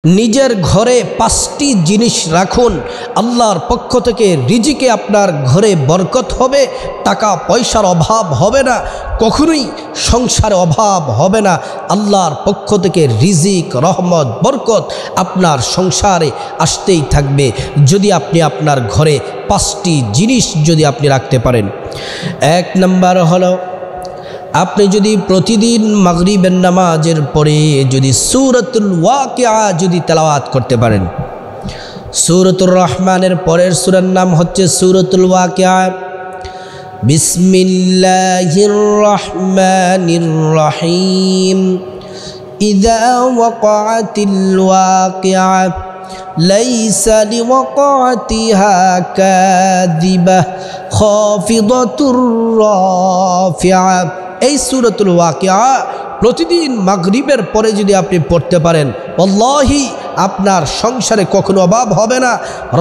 নিজের ঘরে 5টি জিনিস রাখুন, আল্লাহর পক্ষ থেকে রিজিকে আপনার ঘরে বরকত হবে, টাকা পয়সার অভাব হবে না, কখনোই সংসারে অভাব হবে না। আল্লাহর পক্ষ থেকে রিজিক, রহমত, বরকত আপনার সংসারে আসতেই থাকবে যদি আপনি আপনার ঘরে 5টি জিনিস যদি আপনি রাখতে পারেন। 1 নম্বর হলো, আপনি যদি প্রতিদিন মাগরিবের নামাজের পরে যদি সূরাতুল ওয়াকিয়া যদি তেলাওয়াত করতে পারেন। সূরাতুর রহমানের পরের সূরার নাম হচ্ছে সূরাতুল ওয়াকিয়া। বিসমিল্লাহির রহমানির রহিম। ইযা ওয়াকাতিল ওয়াকিয়া লাইসা লিওয়াকাতিহা কাযিবা খাফিদাতুর রাফিআ। এই সূরাতুল ওয়াকিয়া প্রতিদিন মাগরিবের পরে যদি আপনি পড়তে পারেন, আল্লাহি আপনার সংসারে কখনো অভাব হবে না,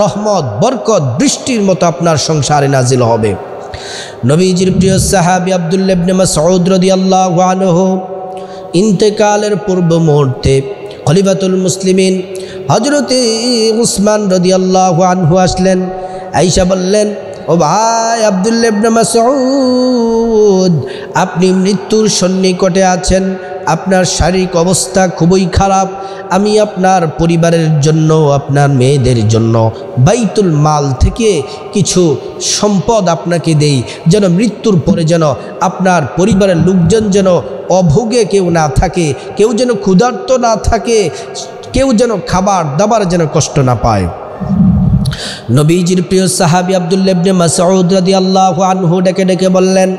রহমত, বরকত, বৃষ্টির মতো আপনার সংসারে নাজিল হবে। নবীজির প্রিয় সাহাবী আব্দুল্লাহ ইবনে মাসউদ রাদিয়াল্লাহু আনহু ইন্তেকালের পূর্ব মুহূর্তে খলিফাতুল মুসলিমিন হযরতে উসমান রাদিয়াল্লাহু আনহু আসলেন। আয়েশা বললেন, ও ভাই আব্দুল্লাহ ইবনে মাসউদ, আপনি মৃত্যুর সন্নিকটে আছেন, আপনার শারীরিক অবস্থা খুবই খারাপ। আমি আপনার পরিবারের জন্য, আপনার মেয়েদের জন্য বাইতুল মাল থেকে কিছু সম্পদ আপনাকে দেই, যেন মৃত্যুর পরে যেন আপনার পরিবারের লোকজন যেন অভোগে কেউ না থাকে, কেউ যেন ক্ষুধার্ত না থাকে, কেউ যেন খাবার দাবার যেন কষ্ট না পায়। নবীজির প্রিয় সাহাবী আব্দুল্লাহ ইবনে মাসউদ রাদিয়াল্লাহু আনহু ডেকে ডেকে বললেন,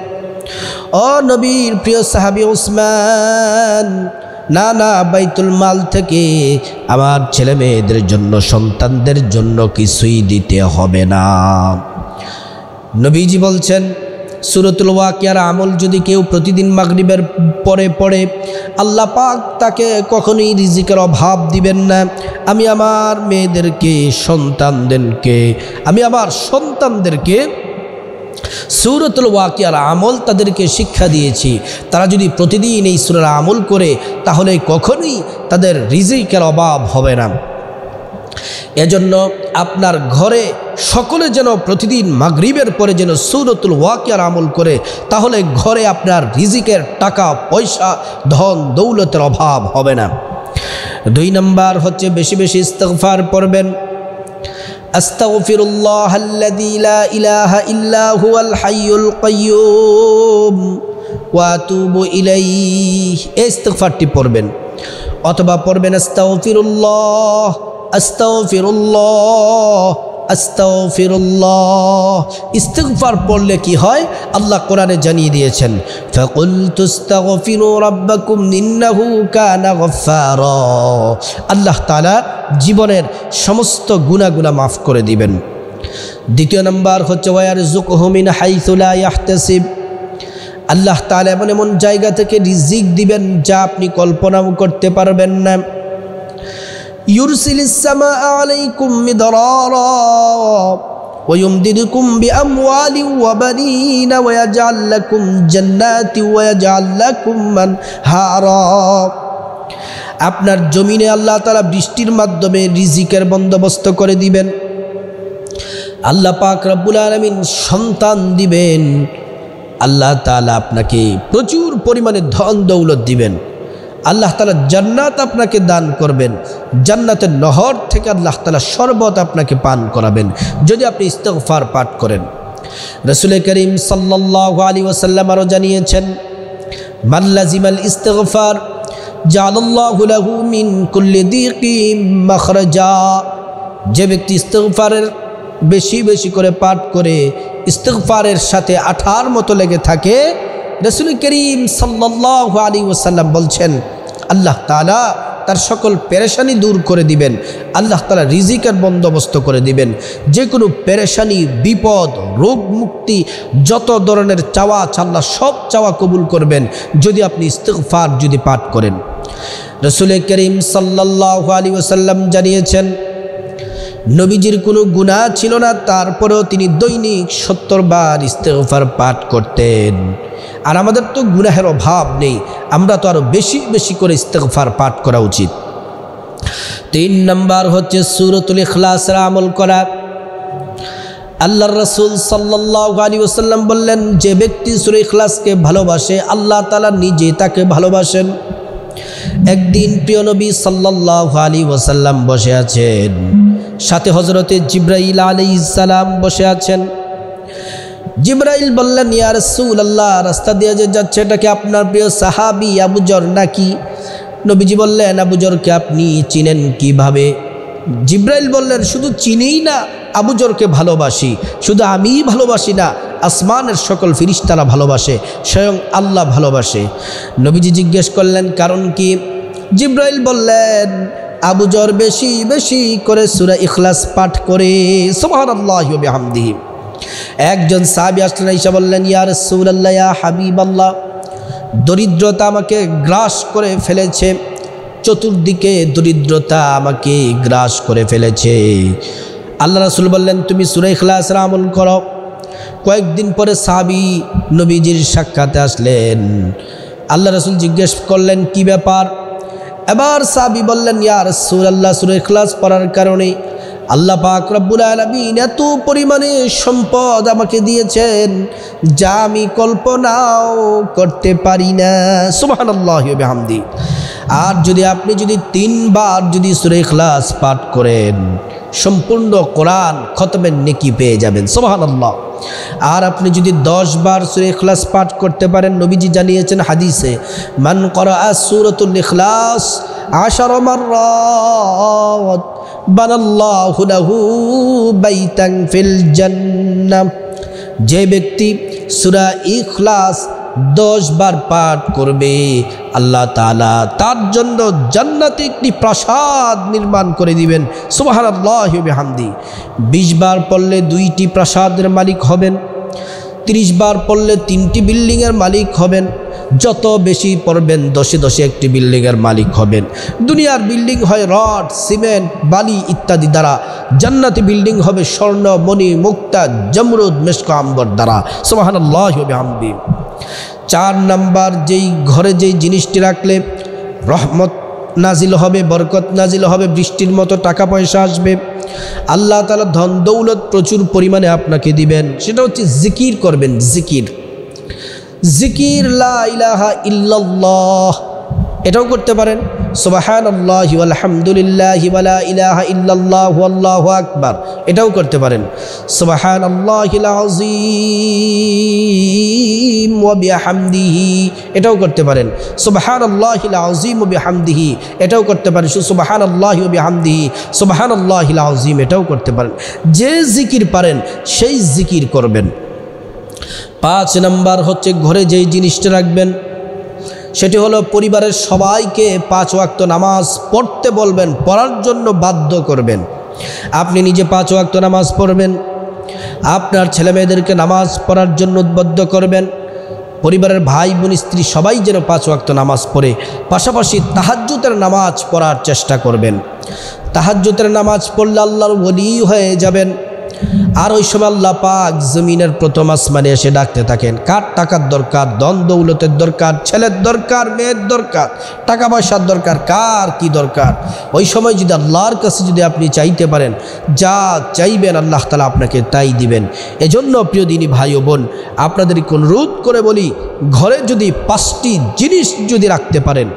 ও নবীর প্রিয় সাহাবী উসমান, না না, বাইতুল মাল থেকে আমার ছেলে মেয়েদের জন্য, সন্তানদের জন্য কিছুই দিতে হবে না। নবীজি বলছেন, সূরাতুল ওয়াকিয়ার আমল যদি কেউ প্রতিদিন মাগরিবের পরে পড়ে, আল্লাহ পাক তাকে কখনোই রিজিকের অভাব দিবেন না। আমি আমার মেয়েদেরকে, আমি আমার সন্তানদেরকে সূরাতুল ওয়াকিয়ার আমল তাদেরকে শিক্ষা দিয়েছি। তারা যদি প্রতিদিন এই সূরার আমল করে, তাহলে কখনোই তাদের রিজিকের অভাব হবে না। এজন্য আপনার ঘরে সকলে যেন প্রতিদিন মাগরিবের পরে যেন সূরাতুল ওয়াকিয়ার আমল করে, তাহলে ঘরে আপনার রিজিকের টাকা পয়সা, ধন দৌলতের অভাব হবে না। 2 নম্বর হচ্ছে, বেশি বেশি ইস্তিগফার পড়বেন। আস্তাগফিরুল্লাহাল্লাযী লা ইলাহা ইল্লা হুয়াল হাইয়ুল কাইয়্যুম ওয়া আতুবু ইলাইহি। এই ইস্তিগফারটি পড়বেন, অথবা পড়বেন আস্তাগফিরুল্লাহ, আস্তাগফিরুল্লাহ, আস্তাগফিরুল্লাহ। ইস্তিগফার পড়লে কি হয়, আল্লাহ কোরআনে জানিয়ে দিয়েছেন, ফাকুলতু আস্তাগফিরু রাব্বাকুম ইন্নাহু কানা গফফারা। আল্লাহ তাআলা জীবনের সমস্ত গুনাহ মাফ করে দিবেন। 2 নম্বর হচ্ছে, ওয়ারযুকহু মিন হাইসু লা ইয়াহতাসিব। আল্লাহ তাআলা এমন এমন জায়গা থেকে রিজিক দিবেন যা আপনি কল্পনাও করতে পারবেন না। ইউরসিলিস সামা আলাইকুম মিদরারা ওয়া ইউমদিদুকুম বিআমওয়ালিন ওয়া বানিনা ওয়া ইয়াজআল লাকুম জান্নাতি ওয়া ইয়াজআল লাকুম আনহারা। আপনার জমিনে আল্লাহ তাআলা বৃষ্টির মাধ্যমে রিজিকের বন্দোবস্ত করে দিবেন। আল্লাহ পাক রব্বুল আলামিন সন্তান দিবেন। আল্লাহ তাআলা আপনাকে প্রচুর পরিমাণে ধন দৌলত দিবেন। আল্লাহ তাআলা জান্নাত আপনাকে দান করবেন। জান্নাতের নহর থেকে আল্লাহ তাআলা শরবত আপনাকে পান করাবেন যদি আপনি ইস্তিগফার পাঠ করেন। রাসূল করিম সাল্লাল্লাহু আলাইহি ওয়াসাল্লাম আরও জানিয়েছেন, মান লাজিমাল ইস্তিগফার জাআলাল্লাহু লাহু মিন কুল্লি দিকিম মাখরাজা। যে ব্যক্তি ইস্তিগফারের বেশি বেশি করে পাঠ করে, ইস্তিগফারের সাথে আঠার মতো লেগে থাকে, রাসূল করিম সাল্লাল্লাহু আলাইহি ওয়াসাল্লাম বলছেন, আল্লাহ তাআলা তার সকল পেরেশানি দূর করে দিবেন। আল্লাহ তাআলা রিজিকের বন্দোবস্ত করে দিবেন। যে কোনো পেরেশানি, বিপদ, রোগ মুক্তি, যত ধরনের চাওয়া আল্লাহ সব চাওয়া কবুল করবেন যদি আপনি ইস্তিগফার যদি পাঠ করেন। রাসূল করিম সাল্লাল্লাহু আলাইহি ওয়াসাল্লাম জানিয়েছেন, নবীজির কোনো গুনাহ ছিল না, তারপরেও তিনি দৈনিক 70 বার ইস্তিগফার পাঠ করতেন। আর আমাদের তো গুনাহের অভাব নেই, আমরা তো আরও বেশি বেশি করে ইস্তিগফার পাঠ করা উচিত। তিন নাম্বার হচ্ছে সূরাতুল ইখলাসের আমল করা। আল্লাহর রাসূল সাল্লাল্লাহু আলাইহি ওয়াসাল্লাম বললেন, যে ব্যক্তি সূরা ইখলাসকে ভালোবাসে আল্লাহ তাআলা নিজে তাকে ভালোবাসেন। একদিন প্রিয় নবী সাল্লাল্লাহু আলাইহি ওয়াসাল্লাম বসে আছেন, সাথে হযরতে জিবরাইল আলাইহিস সালাম বসে আছেন। জিবরাইল বললেন, ইয়া রাসূলুল্লাহ, রাস্তা দিয়ে যে যাচ্ছে এটা কি আপনার প্রিয় সাহাবী আবু যর নাকি? নবীজি বললেন, আবু যরকে আপনি চিনেন কিভাবে? জিবরাইল বললেন, শুধু চিনিই না, আবু যরকে ভালোবাসি। শুধু আমিই ভালোবাসি না, আসমানের সকল ফেরেশতারা ভালোবাসে, স্বয়ং আল্লাহ ভালোবাসে। নবীজি জিজ্ঞেস করলেন, কারণ কি? জিবরাইল বললেন, আবু যর বেশি বেশি করে সূরা ইখলাস পাঠ করে। সুবহানাল্লাহি ওয়া বিহামদিহি। একজন সাহাবী আসলেন, আয়েশা বললেন, ইয়া রাসূলুল্লাহ, ইয়া হাবিবাল্লাহ, দরিদ্রতা আমাকে গ্রাস করে ফেলেছে, চতুর্দিকে দরিদ্রতা আমাকে গ্রাস করে ফেলেছে। আল্লাহ রাসূল বললেন, তুমি সূরা ইখলাসের আমল করো। কয়েকদিন পরে সাহাবী নবীজির সাক্ষাতে আসলেন। আল্লাহ রাসূল জিজ্ঞেস করলেন, কি ব্যাপার? এবার সাহাবী বললেন, ইয়া রাসূলুল্লাহ, সূরা ইখলাস পড়ার কারণে আল্লাহ পাক রব্বুল আলামিন এত পরিমাণে সম্পদ আমাকে দিয়েছেন যা আমি কল্পনাও করতে পারি না। সুবহানাল্লাহি ওয়া বিহামদিহি। আর আপনি যদি 3 বার সূরা ইখলাস পাঠ করেন, সম্পূর্ণ কোরআন খতমের নেকি পেয়ে যাবেন। সুবহানাল্লাহ। আর আপনি যদি 10 বার সূরা ইখলাস পাঠ করতে পারেন, নবীজি জানিয়েছেন হাদিসে, মান ক্বারাআ সূরাতুল ইখলাস 10 মাররাত বানাল্লাহু লাহু বাইতান ফিল জান্নাহ। যে ব্যক্তি সূরা ইখলাস 10 বার পাঠ করবে, আল্লাহ তাআলা তার জন্য জান্নাতে একটি প্রাসাদ নির্মাণ করে দিবেন। সুবহানাল্লাহি ওয়া বিহামদিহি। 20 বার পড়লে 2টি প্রাসাদের মালিক হবেন, 30 বার পড়লে 3টি বিল্ডিংয়ের মালিক হবেন, যত বেশি পড়বেন 10-10 একটি বিল্ডিংয়ের মালিক হবেন। দুনিয়ার বিল্ডিং হয় রড, সিমেন্ট, বালি ইত্যাদি দ্বারা, জান্নাতি বিল্ডিং হবে স্বর্ণ, মণি, মুক্তা, জমরুদ, মেশক, আম্বর দ্বারা। সুবহানাল্লাহি ওয়া বিহামদিহি। 4 নাম্বার, যেই ঘরে যেই জিনিসটি রাখলে রহমত নাজিল হবে, বরকত নাজিল হবে, বৃষ্টির মতো টাকা পয়সা আসবে, আল্লাহ তাআলা ধন দৌলত প্রচুর পরিমাণে আপনাকে দিবেন, সেটা হচ্ছে জিকির করবেন। জিকির লা ইলাহা ইল্লাল্লাহ, এটাও করতে পারেন। সুবহানাল্লাহি ওয়াল হামদুলিল্লাহি ওয়া লা ইলাহা ইল্লাল্লাহু আল্লাহু আকবার, এটাও করতে পারেন। সুবহানাল্লাহিল আযীম ওয়া বিহামদিহি, এটাও করতে পারেন। সুবহানাল্লাহিল আযীম ওয়া বিহামদিহি, এটাও করতে পারেন। সুবহানাল্লাহি ওয়া বিহামদিহি, সুবহানাল্লাহিল আযীম, এটাও করতে পারেন। যে জিকির পারেন সেই জিকির করবেন। 5 নাম্বার হচ্ছে ঘরে যেই জিনিসটা রাখবেন সেটি হলো পরিবারের সবাইকে 5 ওয়াক্ত নামাজ পড়তে বলবেন, পড়ার জন্য বাধ্য করবেন। আপনি নিজে 5 ওয়াক্ত নামাজ পড়বেন, আপনার ছেলেমেয়েদেরকে নামাজ পড়ার জন্য উদ্বুদ্ধ করবেন। পরিবারের ভাই বোন স্ত্রী সবাই যেন 5 ওয়াক্ত নামাজ পড়ে, পাশাপাশি তাহাজ্জুদের নামাজ পড়ার চেষ্টা করবেন। তাহাজ্জুদের নামাজ পড়লে আল্লাহর ওলি হয়ে যাবেন। আর ওই সময় আল্লাহ পাক জমিনের প্রথম আসমানে এসে ডাকতে থাকেন, কার টাকার দরকার, ধন দৌলতের দরকার, ছেলের দরকার, মেয়ের দরকার, টাকা পয়সার দরকার, কার কি দরকার। ওই সময় যদি আল্লাহর কাছে আপনি চাইতে পারেন, যা চাইবেন আল্লাহ তাআলা আপনাকে তাই দিবেন। এজন্য প্রিয় দিনী ভাই ও বোন, আপনাদেরকে অনুরোধ করে বলি, ঘরে যদি 5টি জিনিস রাখতে পারেন,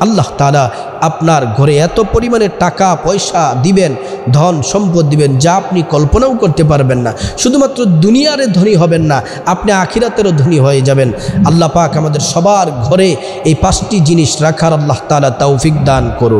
আল্লাহ তাআলা আপনার ঘরে এত পরিমাণে টাকা পয়সা দিবেন, ধন সম্পদ দিবেন যা আপনি কল্পনাও করতে পারবেন না। শুধুমাত্র দুনিয়ারে ধনী হবেন না, আপনি আখিরাতেরও ধনী হয়ে যাবেন। আল্লাহ পাক আমাদের সবার ঘরে এই 5টি জিনিস রাখার আল্লাহ তাআলা তৌফিক দান করুন।